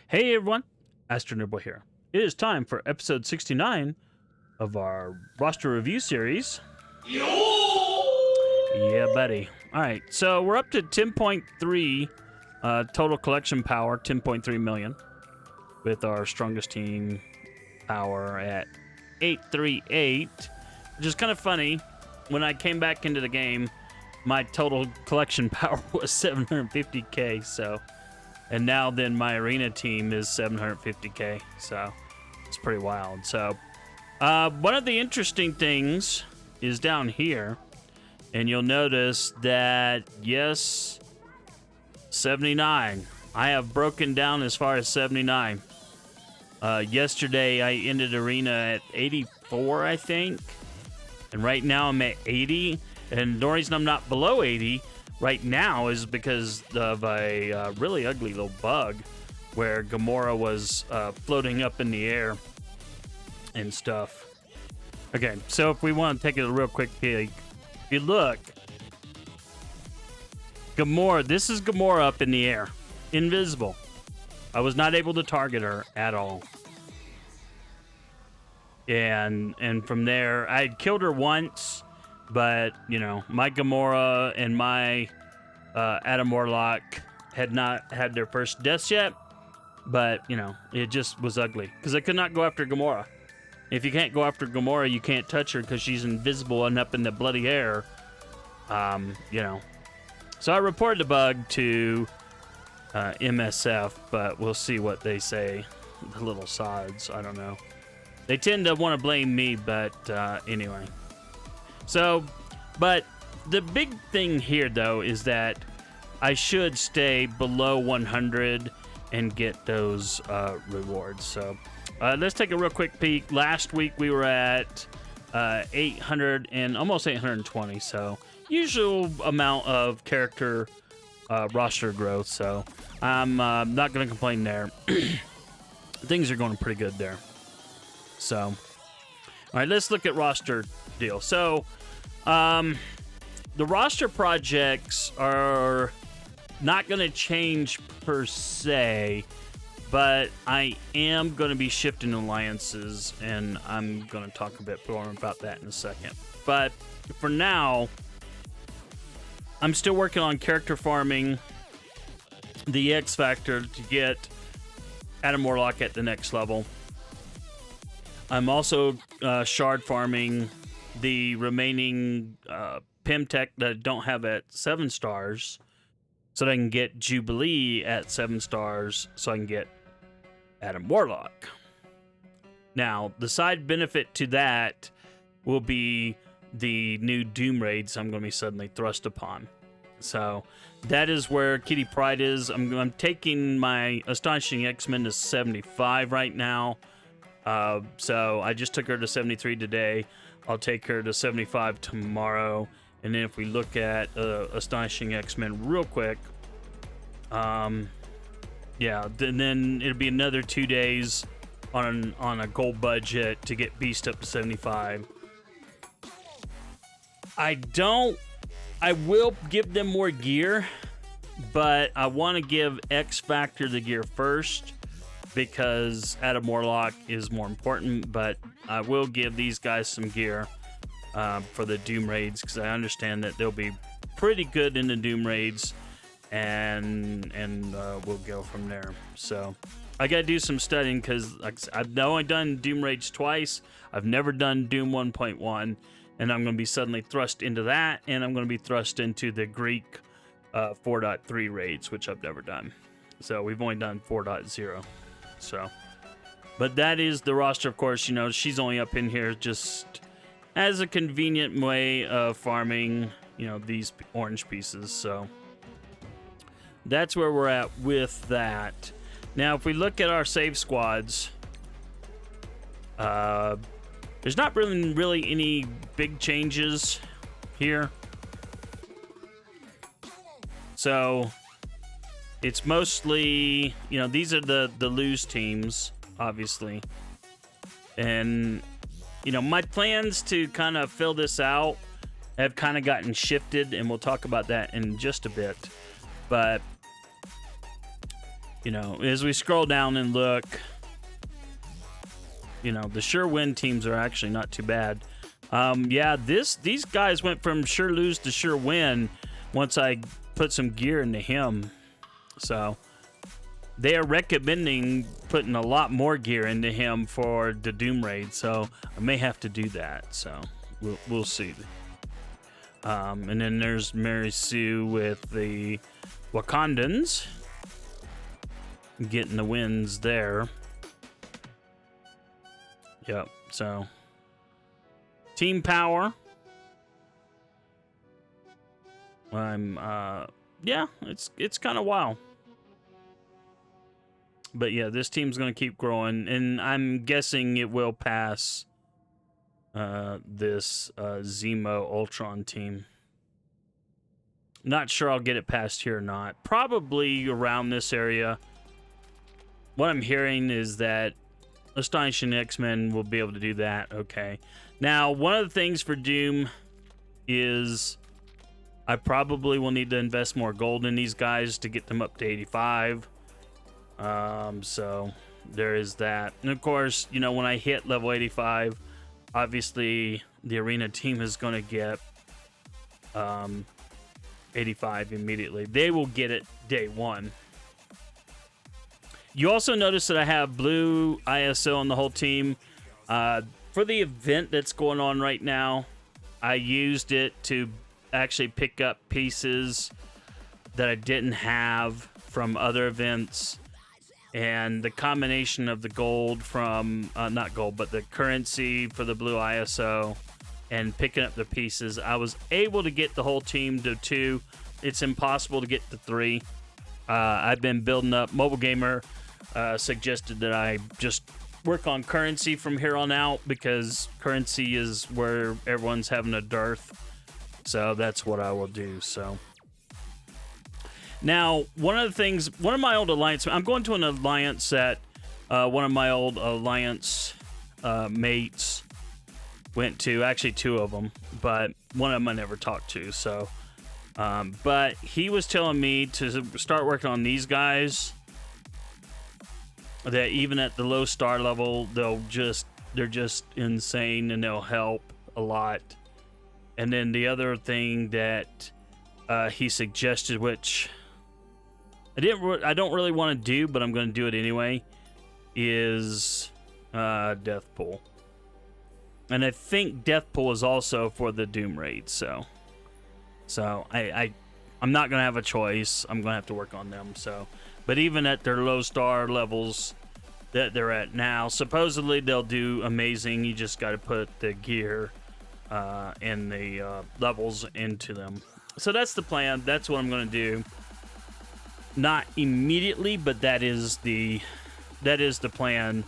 Hey everyone, AstroNerdBoy here. It is time for episode 69 of our roster review series. Yeah, buddy. Alright, so we're up to 10.3 total collection power, 10.3 million, with our strongest team power at 838, which is kind of funny. When I came back into the game, my total collection power was 750k, so... And now then my arena team is 750k, so it's pretty wild. So one of the interesting things is down here, and you'll notice that, yes, 79. I have broken down as far as 79. Yesterday I ended arena at 84, I think, and right now I'm at 80, and the reason I'm not below 80 right now is because of a really ugly little bug where Gamora was floating up in the air and stuff. Okay, so if we want to take a real quick peek, if you look, Gamora, this is Gamora up in the air, invisible. I was not able to target her at all. And from there, I had killed her once, but, you know, my Gamora and my Adam Warlock had not had their first deaths yet, but, you know, it just was ugly, because I could not go after Gamora. If you can't go after Gamora, you can't touch her because she's invisible and up in the bloody air, you know. So I reported the bug to MSF, but we'll see what they say. The little sods, I don't know. They tend to want to blame me, but anyway. So, but the big thing here, though, is that I should stay below 100 and get those rewards. So, let's take a real quick peek. Last week we were at 800 and almost 820. So, usual amount of character roster growth. So, I'm not going to complain there. Things are going pretty good there. So, all right, let's look at roster deal. So, the roster projects are not going to change per se, but I am going to be shifting alliances, and I'm going to talk a bit more about that in a second. But for now, I'm still working on character farming the X Factor to get Adam Warlock at the next level. I'm also shard farming the remaining Pimtech that I don't have at 7 stars, so that I can get Jubilee at 7 stars, so I can get Adam Warlock. Now, the side benefit to that will be the new Doom raids I'm going to be suddenly thrust upon. So that is where Kitty Pryde is. I'm taking my Astonishing X-Men to 75 right now. So I just took her to 73 today. I'll take her to 75 tomorrow. And then if we look at Astonishing X-Men real quick, yeah, then it'll be another 2 days on a gold budget to get Beast up to 75. I will give them more gear, but I want to give X Factor the gear first, because Adam Warlock is more important, but I will give these guys some gear for the Doom raids, because I understand that they'll be pretty good in the Doom raids, and we'll go from there. So I gotta do some studying, because I've only done Doom raids twice. I've never done Doom 1.1, and I'm gonna be suddenly thrust into that, and I'm gonna be thrust into the Greek 4.3 raids, which I've never done. So we've only done 4.0. So, but that is the roster, of course. You know, she's only up in here just as a convenient way of farming, you know, these orange pieces. So that's where we're at with that. Now, if we look at our save squads, there's not really any big changes here. So it's mostly, you know, these are the lose teams, obviously. And, you know, my plans to kind of fill this out have kind of gotten shifted, and we'll talk about that in just a bit. But you know, as we scroll down and look, you know, the sure win teams are actually not too bad. Yeah, these guys went from sure lose to sure win once I put some gear into him. So they are recommending putting a lot more gear into him for the Doom Raid. So I may have to do that. So we'll see. And then there's Mary Sue with the Wakandans getting the wins there. Yep. So team power. Yeah, it's kind of wild. But yeah, this team's going to keep growing, and I'm guessing it will pass this Zemo Ultron team. Not sure I'll get it past here or not. Probably around this area. What I'm hearing is that Astonishing X-Men will be able to do that. Okay. Now, one of the things for Doom is I probably will need to invest more gold in these guys to get them up to 85. So there is that. And of course, you know, when I hit level 85, obviously the arena team is going to get 85 immediately. They will get it day one. You also notice that I have blue ISO on the whole team. For the event that's going on right now, I used it to actually pick up pieces that I didn't have from other events. And the combination of the gold from, not gold, but the currency for the blue ISO and picking up the pieces, I was able to get the whole team to 2. It's impossible to get to 3. I've been building up. Mobile Gamer suggested that I just work on currency from here on out because currency is where everyone's having a dearth. So that's what I will do. So now, one of my old alliance, I'm going to an alliance that one of my old alliance mates went to. Actually, 2 of them, but one of them I never talked to. So, but he was telling me to start working on these guys. That even at the low star level, they're just insane and they'll help a lot. And then the other thing that he suggested, which I don't really want to do, but I'm going to do it anyway, is Death Pool. And I think Death Pool is also for the Doom Raid. So I'm not going to have a choice. I'm going to have to work on them. So, but even at their low star levels that they're at now, supposedly they'll do amazing. You just got to put the gear and the levels into them. So that's the plan. That's what I'm going to do. Not immediately, but that is the plan.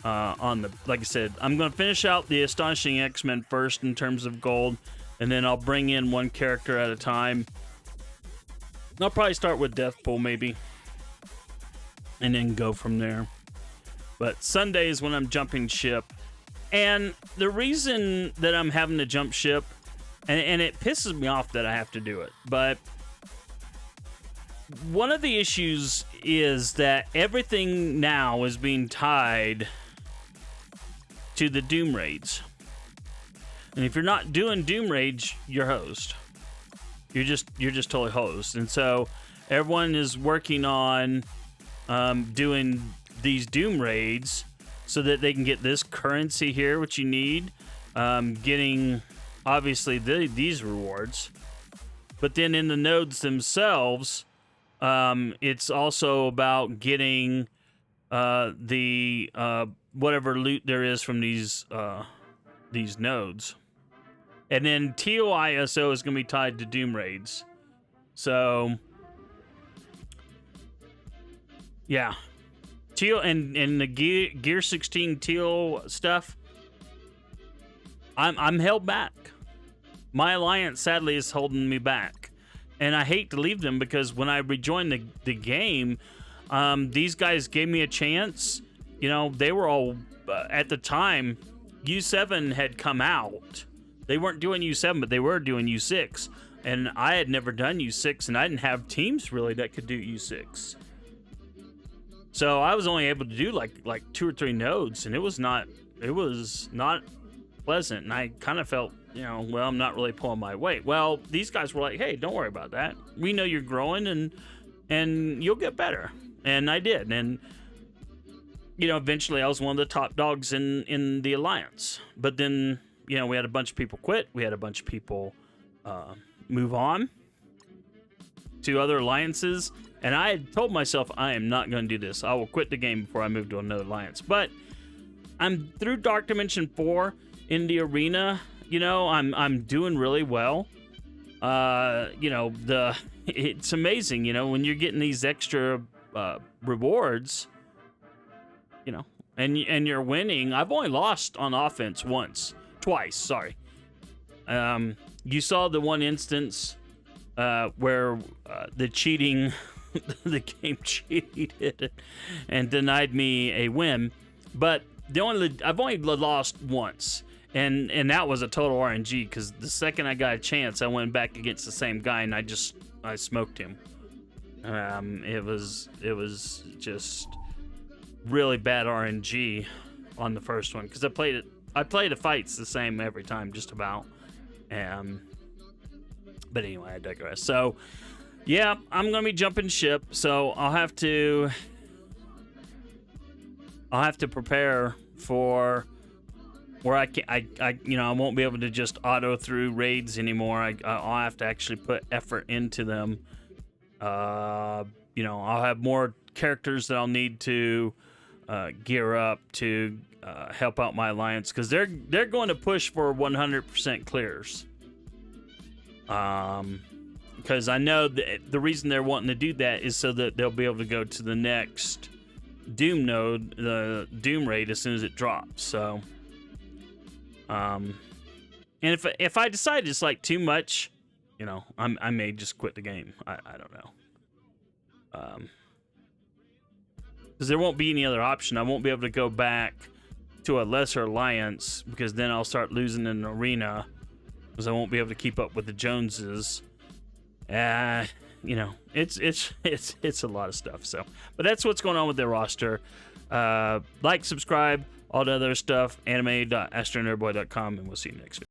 Like I said, I'm going to finish out the Astonishing X-Men first in terms of gold, and then I'll bring in one character at a time. I'll probably start with Death Pool maybe, and then go from there. But Sunday is when I'm jumping ship. And the reason that I'm having to jump ship, and it pisses me off that I have to do it, but one of the issues is that everything now is being tied to the Doom Raids. And if you're not doing Doom Raids, you're host. You're just totally host. And so everyone is working on doing these Doom Raids so that they can get this currency here, which you need, getting obviously these rewards. But then in the nodes themselves, it's also about getting the whatever loot there is from these nodes. And then Teal ISO is going to be tied to Doom Raids. So yeah. Teal and the Gear 16 Teal stuff, I'm held back. My alliance sadly is holding me back. And I hate to leave them because when I rejoined the game, these guys gave me a chance. You know, they were all, at the time, U7 had come out. They weren't doing U7, but they were doing U6. And I had never done U6, and I didn't have teams really that could do U6. So I was only able to do like 2 or 3 nodes, and it was not pleasant. And I kind of felt, well, I'm not really pulling my weight. Well, these guys were like, hey, don't worry about that. We know you're growing, and you'll get better. And I did. And eventually I was one of the top dogs in the alliance. But then, we had a bunch of people quit. We had a bunch of people move on to other alliances. And I had told myself, I am not going to do this. I will quit the game before I move to another alliance. But I'm through Dark Dimension 4 in the arena. I'm doing really well. It's amazing, when you're getting these extra rewards, and you're winning. I've only lost on offense twice, sorry. You saw the one instance where the cheating, the game cheated and denied me a win, but I've only lost once, and that was a total RNG, because the second I got a chance, I went back against the same guy and I smoked him. It was just really bad RNG on the first one, because I played the fights the same every time, just about. But anyway, I digress. So yeah, I'm gonna be jumping ship, so I'll have to prepare for where I won't be able to just auto through raids anymore. I'll have to actually put effort into them. I'll have more characters that I'll need to gear up to help out my alliance, because they're going to push for 100% clears. Because I know that the reason they're wanting to do that is so that they'll be able to go to the next Doom node, the Doom raid, as soon as it drops. So, and if I decide it's like too much, I may just quit the game. I don't know. Because there won't be any other option. I won't be able to go back to a lesser alliance, because then I'll start losing in the arena, because I won't be able to keep up with the Joneses. It's a lot of stuff. So, but that's what's going on with their roster. Like, subscribe, all the other stuff, anime.astronerdboy.com, and we'll see you next week.